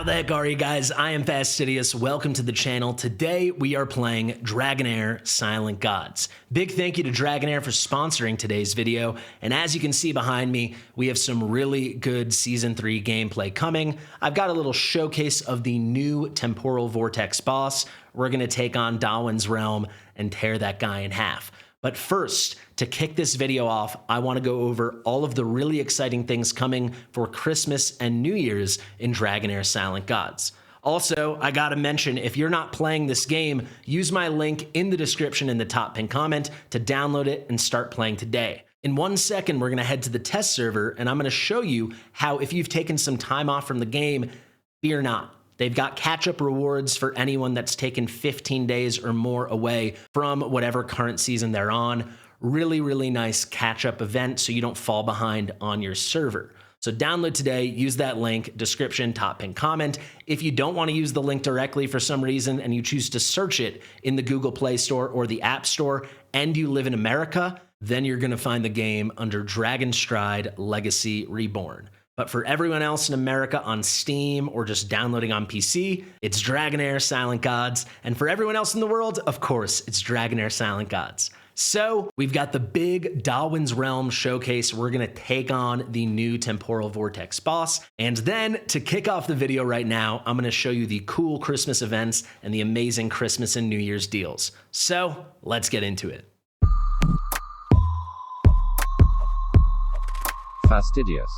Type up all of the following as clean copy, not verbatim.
the heck are you guys? I am Fastidious. Welcome to the channel. Today we are playing Dragonheir Silent Gods. Big thank you to Dragonheir for sponsoring today's video. And as you can see behind me, we have some really good Season 3 gameplay coming. I've got a little showcase of the new Temporal Vortex boss. We're going to take on Dahwan's realm and tear that guy in half. But first, to kick this video off, I want to go over all of the really exciting things coming for Christmas and New Year's in Dragonheir Silent Gods. Also, I gotta mention, if you're not playing this game, use my link in the description in the top pinned comment to download it and start playing today. In 1 second, we're gonna head to the test server, and I'm gonna show you how, if you've taken some time off from the game, fear not. They've got catch-up rewards for anyone that's taken 15 days or more away from whatever current season they're on. Really, really nice catch-up event so you don't fall behind on your server. So download today, use that link, description, top pinned comment. If you don't want to use the link directly for some reason and you choose to search it in the Google Play Store or the App Store and you live in America, then you're going to find the game under Dragonstride Legacy Reborn. But for everyone else in America on Steam or just downloading on PC, it's Dragonheir Silent Gods. And for everyone else in the world, of course, it's Dragonheir Silent Gods. So we've got the big Dahwan's Realm showcase. We're going to take on the new Temporal Vortex boss. And then to kick off the video right now, I'm going to show you the cool Christmas events and the amazing Christmas and New Year's deals. So let's get into it. Fastidious.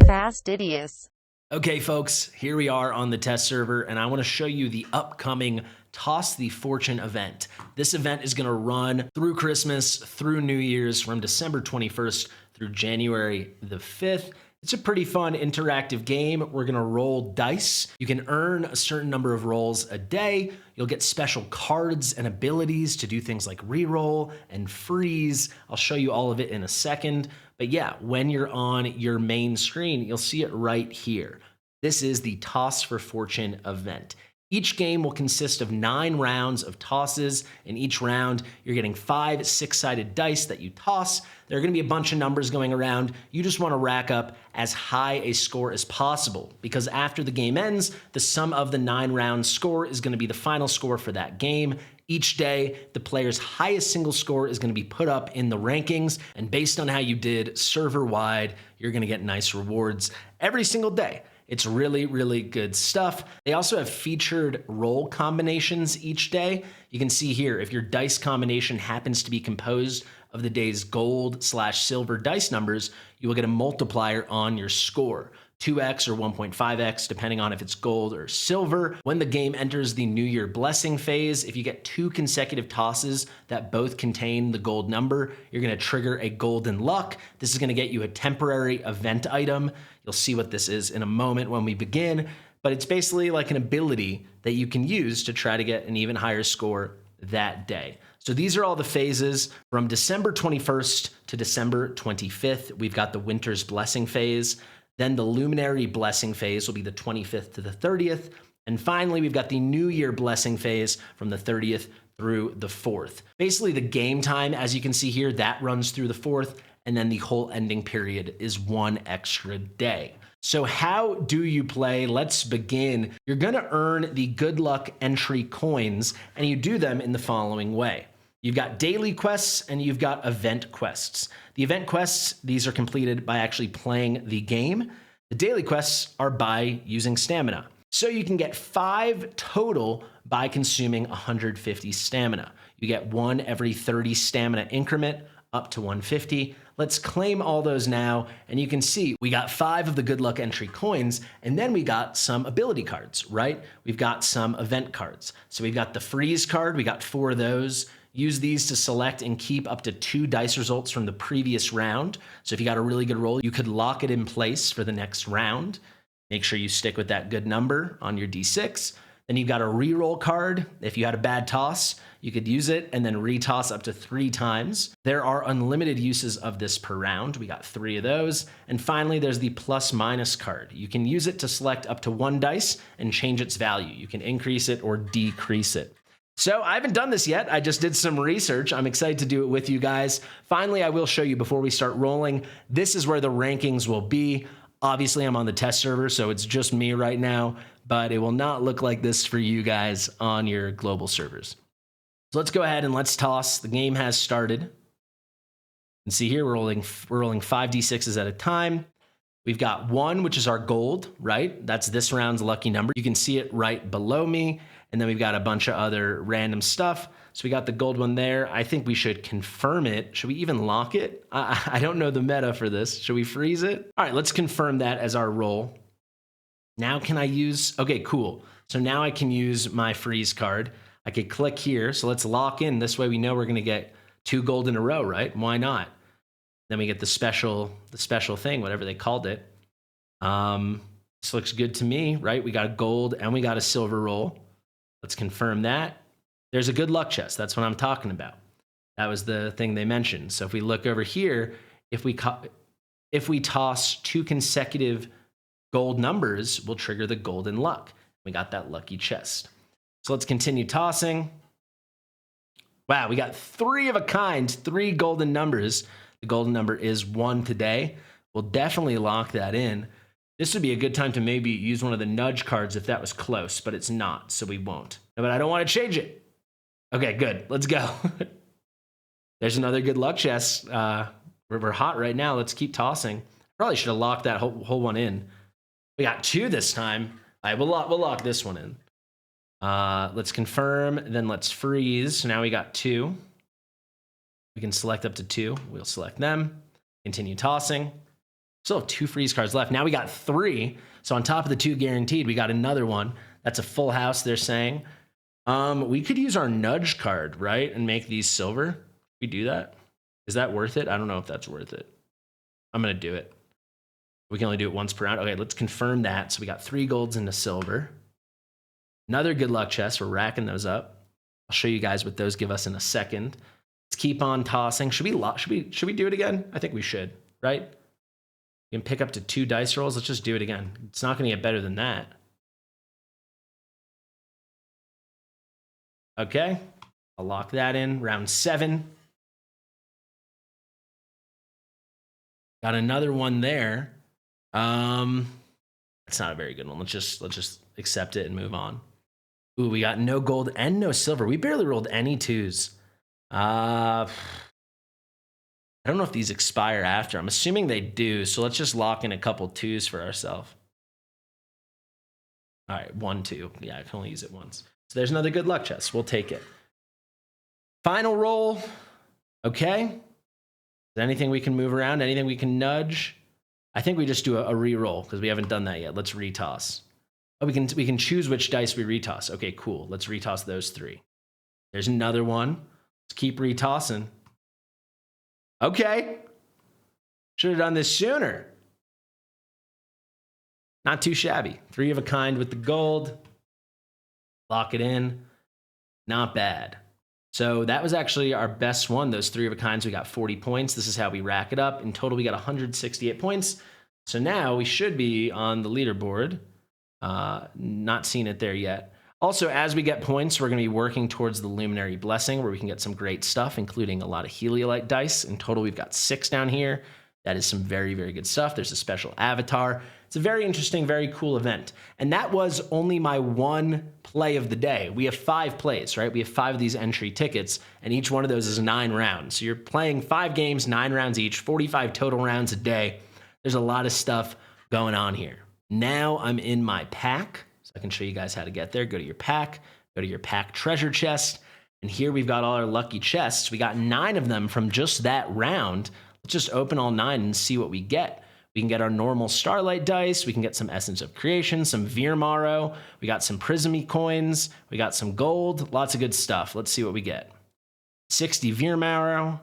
Fastidious. Okay, folks, here we are on the test server, and I want to show you the upcoming Toss the Fortune event. This event is going to run through Christmas, through New Year's, from December 21st through January the 5th. It's a pretty fun interactive game. We're going to roll dice. You can earn a certain number of rolls a day. You'll get special cards and abilities to do things like reroll and freeze. I'll show you all of it in a second. But yeah, when you're on your main screen, you'll see it right here. This is the Toss for Fortune event. Each game will consist of 9 rounds of tosses. In each round, you're getting 5 6-sided dice that you toss. There are going to be a bunch of numbers going around. You just want to rack up as high a score as possible, because after the game ends, the sum of the 9-round score is going to be the final score for that game. Each day, the player's highest single score is going to be put up in the rankings, and based on how you did server-wide, you're going to get nice rewards every single day. It's really, really good stuff. They also have featured roll combinations each day. You can see here, if your dice combination happens to be composed of the day's gold/silver dice numbers, you will get a multiplier on your score. 2x or 1.5x, depending on if it's gold or silver. When the game enters the New Year blessing phase, if you get 2 consecutive tosses that both contain the gold number, you're gonna trigger a golden luck. This is gonna get you a temporary event item. You'll see what this is in a moment when we begin, but it's basically like an ability that you can use to try to get an even higher score that day. So these are all the phases. From December 21st to December 25th, we've got the Winter's Blessing phase. Then the Luminary Blessing phase will be the 25th to the 30th. And finally, we've got the New Year Blessing phase from the 30th through the 4th. Basically, the game time, as you can see here, that runs through the 4th, and then the whole ending period is 1 extra day. So how do you play? Let's begin. You're gonna earn the Good Luck Entry coins, and you do them in the following way. You've got daily quests and you've got event quests. The event quests, these are completed by actually playing the game. The daily quests are by using stamina. So you can get 5 total by consuming 150 stamina. You get 1 every 30 stamina increment up to 150. Let's claim all those now, and you can see we got 5 of the Good Luck Entry coins, and then we got some ability cards, right? We've got some event cards. So we've got the freeze card, we got 4 of those. Use these to select and keep up to 2 dice results from the previous round. So if you got a really good roll, you could lock it in place for the next round. Make sure you stick with that good number on your D6. Then you've got a reroll card. If you had a bad toss, you could use it and then retoss up to 3 times. There are unlimited uses of this per round. We got 3 of those. And finally, there's the plus minus card. You can use it to select up to 1 dice and change its value. You can increase it or decrease it. So I haven't done this yet. I just did some research. I'm excited to do it with you guys. Finally, I will show you before we start rolling. This is where the rankings will be. Obviously, I'm on the test server, so it's just me right now, but it will not look like this for you guys on your global servers. So let's go ahead and let's toss. The game has started. And see here, we're rolling 5d6s at a time. We've got 1, which is our gold, right? That's this round's lucky number. You can see it right below me. And then we've got a bunch of other random stuff. So we got the gold one there. I think we should confirm it. Should we even lock it? I don't know the meta for this. Should we freeze it? All right, let's confirm that as our roll. Now can I use, okay, cool. So now I can use my freeze card. I could click here. So let's lock in. This way we know we're gonna get 2 gold in a row, right? Why not? Then we get the special thing, whatever they called it. This looks good to me, right? We got a gold and we got a silver roll. Let's confirm that. There's a good luck chest. That's what I'm talking about. That was the thing they mentioned. So if we look over here, if we toss 2 consecutive gold numbers, we'll trigger the golden luck. We got that lucky chest. So let's continue tossing. Wow, we got 3 of a kind, 3 golden numbers. The golden number is 1 today. We'll definitely lock that in. This would be a good time to maybe use one of the nudge cards if that was close, but it's not, so we won't. But I don't want to change it. Okay, good. Let's go. There's another good luck chest. We're hot right now. Let's keep tossing. Probably should have locked that whole one in. We got 2 this time. All right, we'll lock this one in. Let's confirm, then let's freeze. So now we got 2. We can select up to 2. We'll select them. Continue tossing. Still have 2 freeze cards left. Now we got 3. So on top of the 2 guaranteed, we got another one. That's a full house, they're saying. We could use our nudge card, right? And make these silver. We do that? Is that worth it? I don't know if that's worth it. I'm going to do it. We can only do it once per round. Okay, let's confirm that. So we got 3 golds and a silver. Another good luck chest. We're racking those up. I'll show you guys what those give us in a second. Let's keep on tossing. Should we do it again? I think we should, right? You can pick up to 2 dice rolls. Let's just do it again. It's not going to get better than that. Okay, I'll lock that in. Round 7. Got another one there. It's not a very good one. Let's just accept it and move on. Ooh, we got no gold and no silver. We barely rolled any 2s. I don't know if these expire after. I'm assuming they do, so let's just lock in a couple 2s for ourselves. All right, 1, 2. Yeah, I can only use it once. So there's another good luck chest. We'll take it. Final roll. Okay. Is there anything we can move around? Anything we can nudge? I think we just do a re-roll because we haven't done that yet. Let's retoss. Oh, we can choose which dice we retoss. Okay, cool. Let's retoss those 3. There's another one. Let's keep retossing. Okay. Should have done this sooner. Not too shabby. 3 of a kind with the gold. Lock it in. Not bad. So that was actually our best one. Those 3 of a kinds, we got 40 points. This is how we rack it up. In total, we got 168 points. So now we should be on the leaderboard. Not seeing it there yet. Also, as we get points, we're going to be working towards the Luminary Blessing, where we can get some great stuff, including a lot of Heliolite dice. In total, we've got 6 down here. That is some very, very good stuff. There's a special avatar. It's a very interesting, very cool event. And that was only my 1 play of the day. We have 5 plays, right? We have 5 of these entry tickets, and each one of those is 9 rounds. So you're playing 5 games, 9 rounds each, 45 total rounds a day. There's a lot of stuff going on here. Now I'm in my pack. I can show you guys how to get there. Go to your pack treasure chest, and here we've got all our lucky chests. We got 9 of them from just that round. Let's just open all 9 and see what we get. We can get our normal Starlight dice. We can get some Essence of Creation, some Virmaro. We got some Prismy coins. We got some gold. Lots of good stuff. Let's see what we get. 60 Virmaro,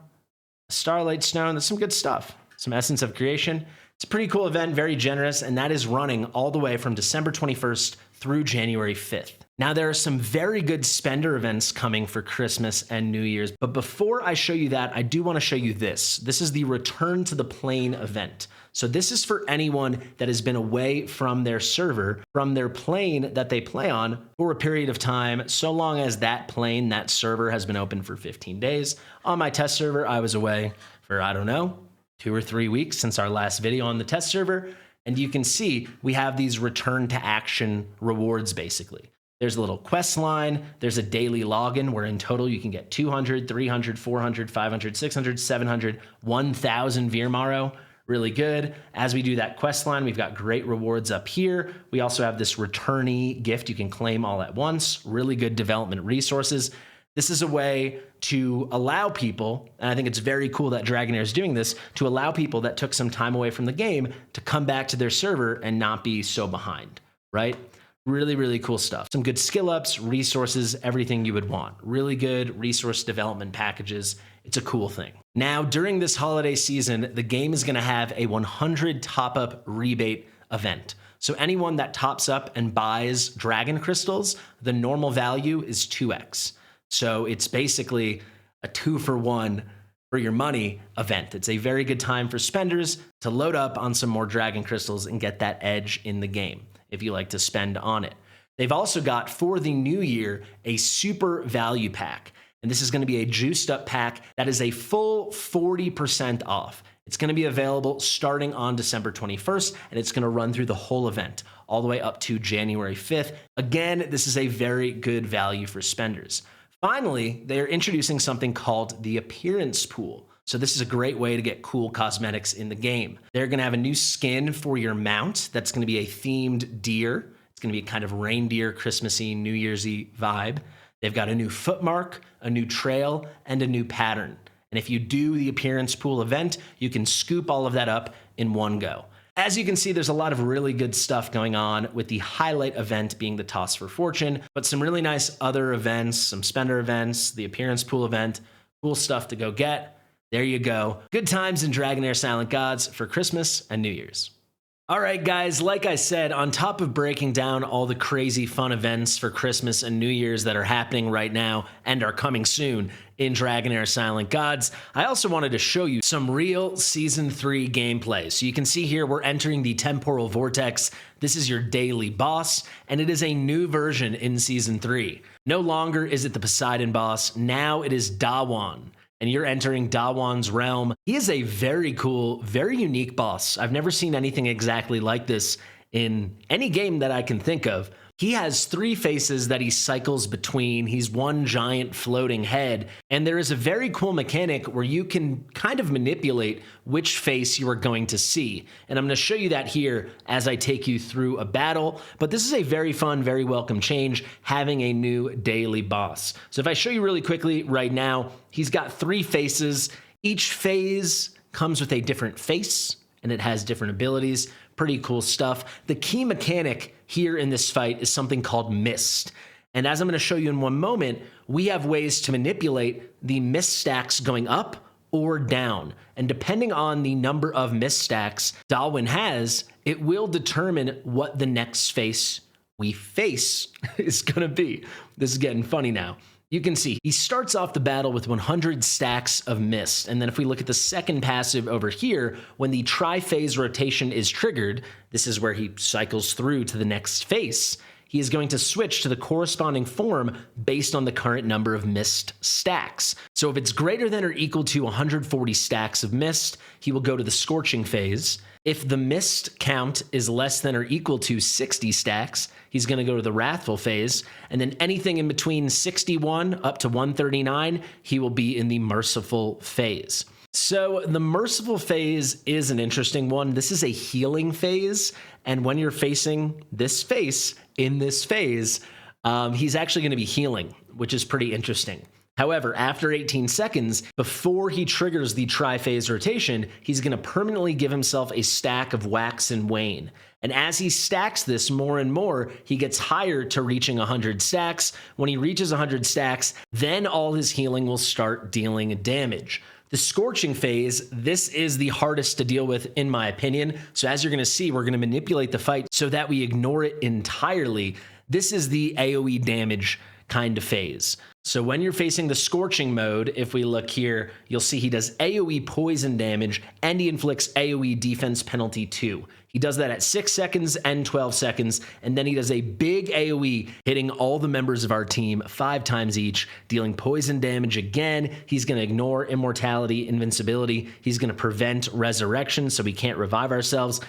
a Starlight Stone. That's some good stuff. Some Essence of Creation. It's a pretty cool event, very generous, and that is running all the way from December 21st through January 5th. Now, there are some very good spender events coming for Christmas and New Year's, but before I show you that, I do want to show you this. This is the Return to the Plane event. So this is for anyone that has been away from their server, from their plane that they play on for a period of time, so long as that plane, that server has been open for 15 days. On my test server, I was away for, I don't know, 2 or 3 weeks since our last video on the test server. And you can see we have these return to action rewards basically. There's a little quest line. There's a daily login where in total you can get 200, 300, 400, 500, 600, 700, 1,000 Virmaro. Really good. As we do that quest line, we've got great rewards up here. We also have this Returnee gift you can claim all at once. Really good development resources. This is a way to allow people, and I think it's very cool that Dragonheir is doing this, to allow people that took some time away from the game to come back to their server and not be so behind, right? Really, really cool stuff. Some good skill ups, resources, everything you would want. Really good resource development packages. It's a cool thing. Now, during this holiday season, the game is going to have a 100 top-up rebate event. So anyone that tops up and buys dragon crystals, the normal value is 2x. So it's basically a 2-for-1 for your money event. It's a very good time for spenders to load up on some more dragon crystals and get that edge in the game if you like to spend on it. They've also got, for the new year, a super value pack. And this is going to be a juiced up pack that is a full 40% off. It's going to be available starting on December 21st, and it's going to run through the whole event, all the way up to January 5th. Again, this is a very good value for spenders. Finally, they're introducing something called the Appearance Pool. So this is a great way to get cool cosmetics in the game. They're going to have a new skin for your mount that's going to be a themed deer. It's going to be a kind of reindeer, Christmassy, New Year's-y vibe. They've got a new foot mark, a new trail, and a new pattern. And if you do the Appearance Pool event, you can scoop all of that up in one go. As you can see, there's a lot of really good stuff going on, with the highlight event being the Toss for Fortune, but some really nice other events, some spender events, the Appearance Pool event, cool stuff to go get. There you go. Good times in Dragonheir Silent Gods for Christmas and New Year's. All right, guys, like I said, on top of breaking down all the crazy fun events for Christmas and New Year's that are happening right now and are coming soon in Dragonheir Silent Gods, I also wanted to show you some real Season 3 gameplay. So you can see here we're entering the Temporal Vortex. This is your daily boss, and it is a new version in Season 3. No longer is it the Poseidon boss, now it is Dahwan. And you're entering Dahwan's realm. He is a very cool, very unique boss. I've never seen anything exactly like this in any game that I can think of. He has 3 faces that he cycles between. He's one giant floating head. And there is a very cool mechanic where you can kind of manipulate which face you are going to see. And I'm going to show you that here as I take you through a battle. But this is a very fun, very welcome change, having a new daily boss. So if I show you really quickly right now, he's got 3 faces. Each phase comes with a different face, and it has different abilities. Pretty cool stuff. The key mechanic here in this fight is something called Mist. And as I'm going to show you in one moment, we have ways to manipulate the Mist stacks going up or down. And depending on the number of Mist stacks Dahwan has, it will determine what the next face we face is going to be. This is getting funny now. You can see he starts off the battle with 100 stacks of Mist. And then if we look at the second passive over here, when the tri-phase rotation is triggered, this is where he cycles through to the next face. He is going to switch to the corresponding form based on the current number of Mist stacks. So if it's greater than or equal to 140 stacks of Mist, he will go to the Scorching phase. If the Mist count is less than or equal to 60 stacks, he's going to go to the Wrathful phase. And then anything in between 61 up to 139, he will be in the Merciful phase. So the Merciful phase is an interesting one. This is a healing phase. And when you're facing this face in this phase, he's actually going to be healing, which is pretty interesting. However, after 18 seconds, before he triggers the tri-phase rotation, he's going to permanently give himself a stack of Wax and Wane. And as he stacks this more and more, he gets higher to reaching 100 stacks. When he reaches 100 stacks, then all his healing will start dealing damage. The Scorching phase, this is the hardest to deal with, in my opinion. So as you're going to see, we're going to manipulate the fight so that we ignore it entirely. This is the AoE damage kind of phase. So when you're facing the Scorching mode, if we look here, you'll see he does AoE poison damage and he inflicts AoE defense penalty 2. He does that at 6 seconds and 12 seconds, and then he does a big AoE, hitting all the members of our team 5 times each, dealing poison damage again. He's going to ignore immortality, invincibility. He's going to prevent resurrection, so we can't revive ourselves.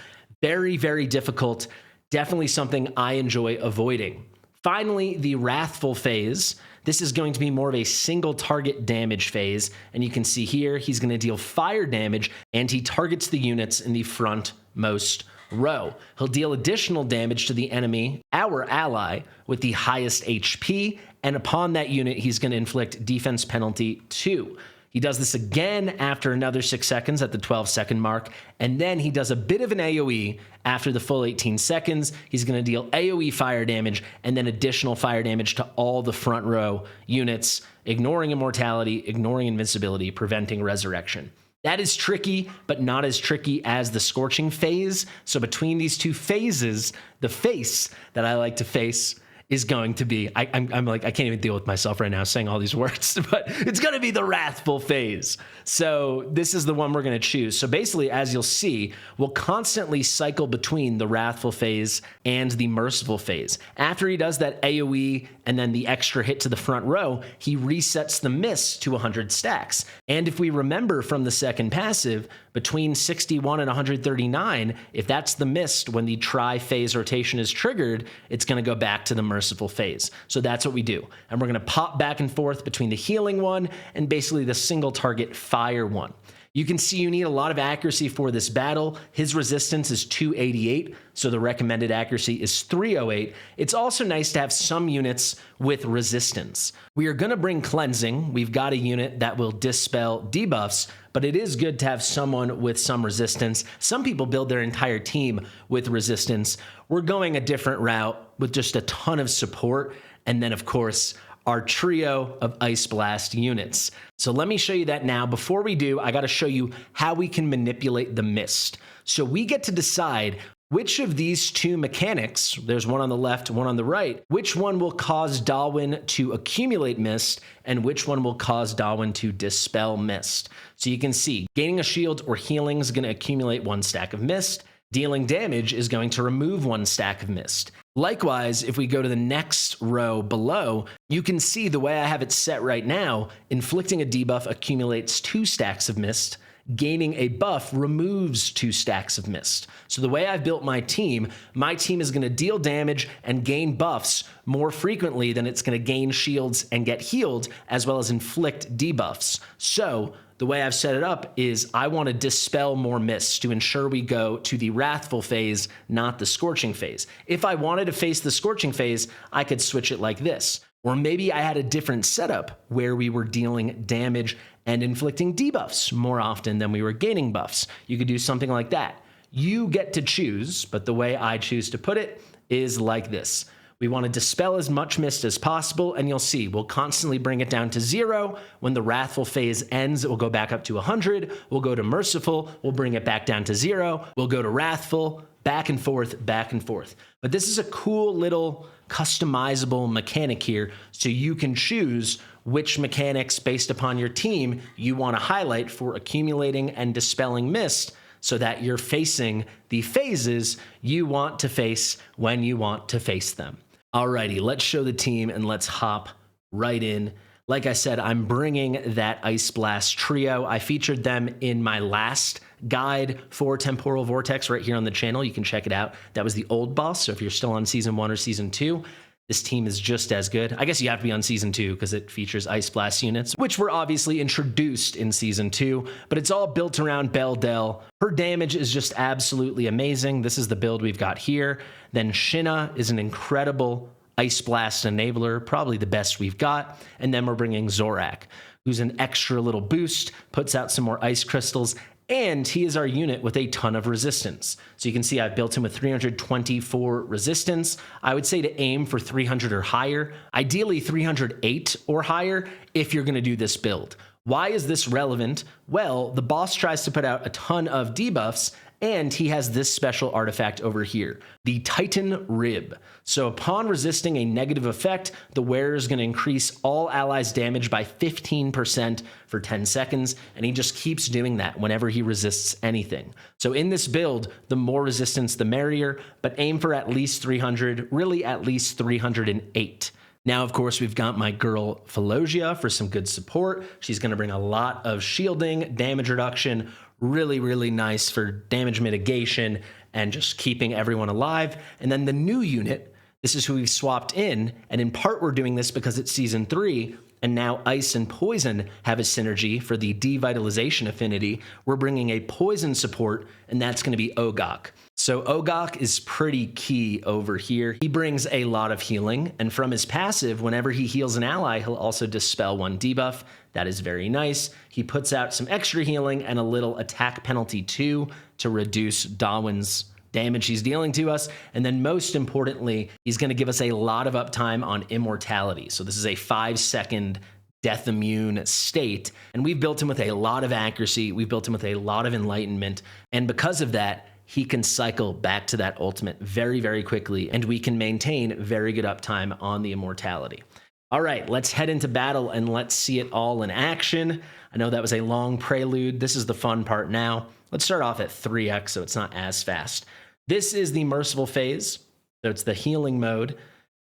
Very, very difficult. Definitely something I enjoy avoiding. Finally, the Wrathful phase. This is going to be more of a single target damage phase. And you can see here, he's going to deal fire damage and he targets the units in the frontmost row. He'll deal additional damage to the enemy, our ally, with the highest HP. And upon that unit, he's going to inflict defense penalty 2. He does this again after another 6 seconds at the 12-second mark, and then he does a bit of an AoE after the full 18 seconds. He's going to deal AoE fire damage and then additional fire damage to all the front row units, ignoring immortality, ignoring invincibility, preventing resurrection. That is tricky, but not as tricky as the Scorching phase. So between these two phases, the face that I like to face is going to be, I'm like, I can't even deal with myself right now saying all these words, but it's going to be the Wrathful phase. So this is the one we're going to choose. So basically, as you'll see, we'll constantly cycle between the Wrathful phase and the Merciful phase. After he does that AoE and then the extra hit to the front row, he resets the miss to 100 stacks. And if we remember from the second passive, between 61 and 139, if that's the mist when the tri-phase rotation is triggered, it's going to go back to the Merciful phase. So that's what we do. And we're going to pop back and forth between the healing one and basically the single target fire one. You can see you need a lot of accuracy for this battle. His resistance is 288, so the recommended accuracy is 308. It's also nice to have some units with resistance. We are going to bring cleansing. We've got a unit that will dispel debuffs, but it is good to have someone with some resistance. Some people build their entire team with resistance. We're going a different route with just a ton of support, and then of course, our trio of Ice Blast units. So let me show you that now. Before we do, I got to show you how we can manipulate the mist. So we get to decide which of these two mechanics, there's one on the left, one on the right, which one will cause Dahwan to accumulate mist and which one will cause Dahwan to dispel mist. So you can see gaining a shield or healing is going to accumulate 1 stack of mist. Dealing damage is going to remove 1 stack of mist. Likewise, if we go to the next row below, you can see the way I have it set right now, inflicting a debuff accumulates 2 stacks of mist, gaining a buff removes 2 stacks of mist. So the way I've built my team is going to deal damage and gain buffs more frequently than it's going to gain shields and get healed, as well as inflict debuffs. So the way I've set it up is I want to dispel more mists to ensure we go to the Wrathful phase, not the Scorching phase. If I wanted to face the Scorching phase, I could switch it like this. Or maybe I had a different setup where we were dealing damage and inflicting debuffs more often than we were gaining buffs. You could do something like that. You get to choose, but the way I choose to put it is like this. We want to dispel as much mist as possible, and you'll see we'll constantly bring it down to 0. When the Wrathful phase ends, it will go back up to 100. We'll go to Merciful, we'll bring it back down to 0. We'll go to Wrathful, back and forth, back and forth. But this is a cool little customizable mechanic here, so you can choose which mechanics based upon your team you want to highlight for accumulating and dispelling mist, so that you're facing the phases you want to face when you want to face them. Alrighty, let's show the team and let's hop right in. Like I said, I'm bringing that Ice Blast trio. I featured them in my last guide for Temporal Vortex right here on the channel. You can check it out. That was the old boss, so if you're still on Season 1 or Season 2, this team is just as good. I guess you have to be on Season 2 because it features Ice Blast units, which were obviously introduced in Season 2, but it's all built around Beldel. Her damage is just absolutely amazing. This is the build we've got here. Then Shinna is an incredible Ice Blast enabler, probably the best we've got. And then we're bringing Zorak, who's an extra little boost, puts out some more ice crystals, and he is our unit with a ton of resistance. So you can see I've built him with 324 resistance. I would say to aim for 300 or higher, ideally 308 or higher if you're going to do this build. Why is this relevant? Well, the boss tries to put out a ton of debuffs, and he has this special artifact over here, the Titan Rib. So upon resisting a negative effect, the wearer is going to increase all allies' damage by 15% for 10 seconds, and he just keeps doing that whenever he resists anything. So in this build, the more resistance, the merrier, but aim for at least 300, really at least 308. Now, of course, we've got my girl Philosia for some good support. She's going to bring a lot of shielding, damage reduction, really, really nice for damage mitigation and just keeping everyone alive. And then the new unit, this is who we've swapped in. And in part, we're doing this because it's season 3. And now Ice and Poison have a synergy for the devitalization affinity. We're bringing a poison support, and that's going to be Ogok. So Ogok is pretty key over here. He brings a lot of healing, and from his passive, whenever he heals an ally, he'll also dispel 1 debuff. That is very nice. He puts out some extra healing and a little attack penalty too to reduce Dahwan's damage he's dealing to us. And then most importantly, he's going to give us a lot of uptime on immortality. So this is a 5-second death immune state. And we've built him with a lot of accuracy. We've built him with a lot of enlightenment. And because of that, he can cycle back to that ultimate very, very quickly. And we can maintain very good uptime on the immortality. All right, let's head into battle and let's see it all in action. I know that was a long prelude. This is the fun part now. Let's start off at 3x so it's not as fast. This is the Merciful phase, so it's the healing mode.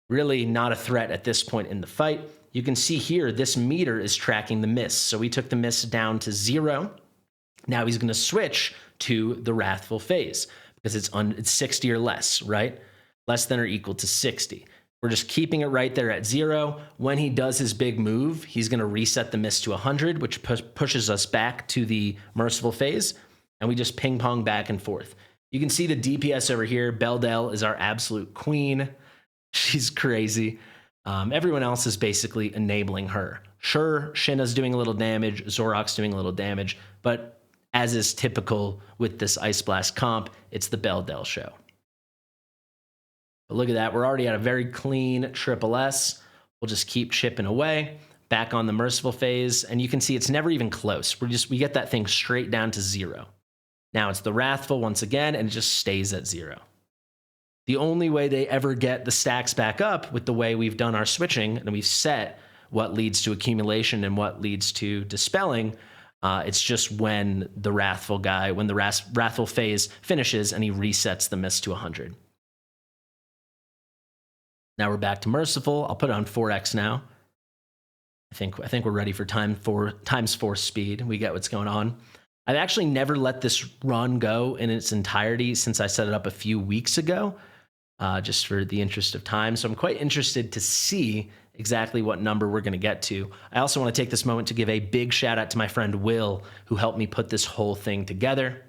Really not a threat at this point in the fight. You can see here, this meter is tracking the miss. So we took the miss down to 0. Now he's going to switch to the Wrathful phase because it's 60 or less, right? Less than or equal to 60. We're just keeping it right there at 0. When he does his big move, he's going to reset the miss to 100, which pushes us back to the Merciful phase, and we just ping pong back and forth. You can see the DPS over here. Beldel is our absolute queen. She's crazy. Everyone else is basically enabling her. Sure, Shinna's doing a little damage, Zorok's doing a little damage, but as is typical with this Ice Blast comp, it's the Beldel show. But look at that. We're already at a very clean triple S. We'll just keep chipping away. Back on the Merciful phase, and you can see it's never even close. We get that thing straight down to 0. Now it's the Wrathful once again, and it just stays at 0. The only way they ever get the stacks back up with the way we've done our switching, and we've set what leads to accumulation and what leads to dispelling, it's just when the Wrathful guy, when the Wrathful phase finishes and he resets the miss to 100. Now we're back to Merciful. I'll put it on 4x now. I think we're ready for times 4 speed. We get what's going on. I've actually never let this run go in its entirety since I set it up a few weeks ago, just for the interest of time. So I'm quite interested to see exactly what number we're going to get to. I also want to take this moment to give a big shout out to my friend Will, who helped me put this whole thing together.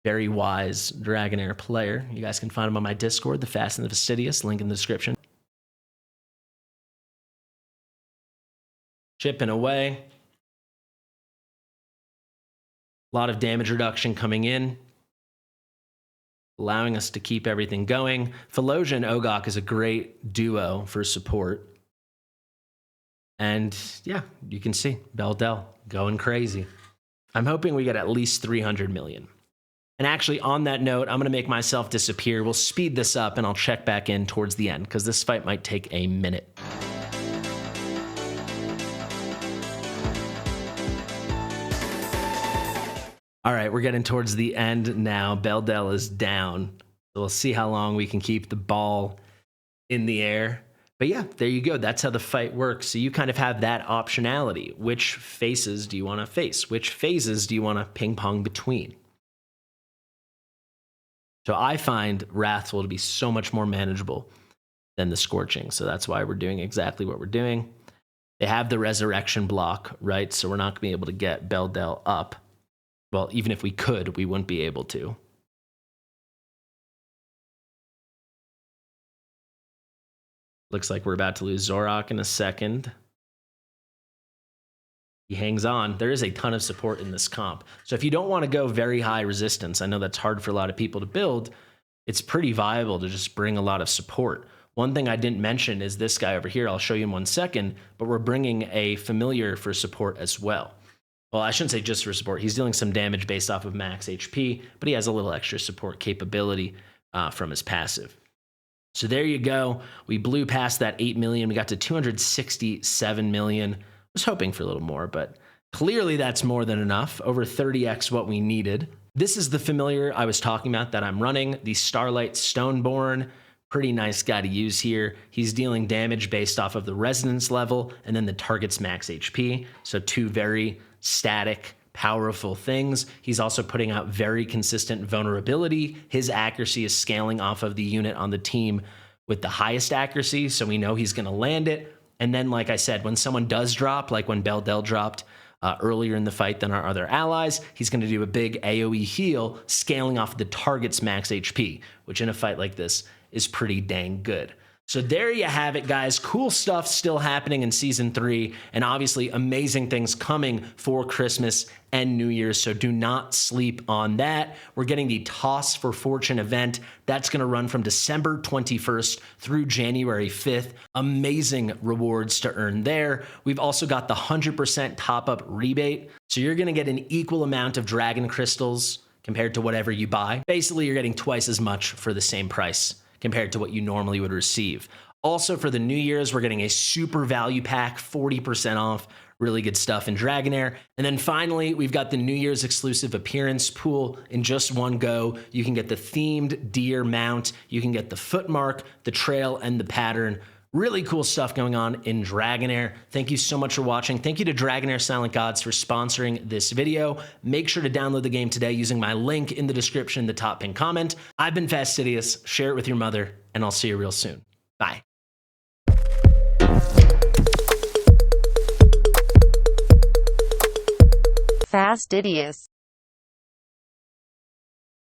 Very wise Dragonheir player. You guys can find him on my Discord, the Fast and the Fastidious, link in the description. Chipping away. A lot of damage reduction coming in, allowing us to keep everything going. Philologia and Ogok is a great duo for support. And yeah, you can see Beldel going crazy. I'm hoping we get at least 300 million. And actually, on that note, I'm going to make myself disappear. We'll speed this up and I'll check back in towards the end because this fight might take a minute. All right, we're getting towards the end now. Beldel is down. So we'll see how long we can keep the ball in the air. But yeah, there you go. That's how the fight works. So you kind of have that optionality. Which faces do you want to face? Which phases do you want to ping pong between? So I find Wrathful to be so much more manageable than the Scorching. So that's why we're doing exactly what we're doing. They have the Resurrection block, right? So we're not going to be able to get Beldel up. Well, even if we could, we wouldn't be able to. Looks like we're about to lose Zorok in a second. He hangs on. There is a ton of support in this comp. So if you don't want to go very high resistance, I know that's hard for a lot of people to build, it's pretty viable to just bring a lot of support. One thing I didn't mention is this guy over here. I'll show you in 1 second, but we're bringing a familiar for support as well. Well, I shouldn't say just for support. He's dealing some damage based off of max HP, but he has a little extra support capability from his passive. So there you go. We blew past that 8 million. We got to 267 million. I was hoping for a little more, but clearly that's more than enough. Over 30x what we needed. This is the familiar I was talking about that I'm running, the Starlight Stoneborn. Pretty nice guy to use here. He's dealing damage based off of the resonance level and then the target's max HP. So 2 very static powerful things. He's also putting out very consistent vulnerability. His accuracy is scaling off of the unit on the team with the highest accuracy, so we know he's going to land it. And then, like I said, when someone does drop, like when Beldel dropped earlier in the fight than our other allies, he's going to do a big AoE heal, scaling off the target's max HP, which in a fight like this is pretty dang good. So there you have it, guys. Cool stuff still happening in Season 3, and obviously amazing things coming for Christmas and New Year's, so do not sleep on that. We're getting the Toss for Fortune event. That's going to run from December 21st through January 5th. Amazing rewards to earn there. We've also got the 100% top-up rebate, so you're going to get an equal amount of Dragon Crystals compared to whatever you buy. Basically, you're getting twice as much for the same price compared to what you normally would receive. Also, for the New Year's, we're getting a super value pack, 40% off. Really good stuff in Dragonheir. And then finally, we've got the New Year's exclusive appearance pool. In just one go, you can get the themed deer mount, you can get the footmark, the trail, and the pattern. Really cool stuff going on in Dragonheir. Thank you so much for watching. Thank you to Dragonheir Silent Gods for sponsoring this video. Make sure to download the game today using my link in the description, the top pinned comment. I've been Fastidious. Share it with your mother, and I'll see you real soon. Bye. Fastidious.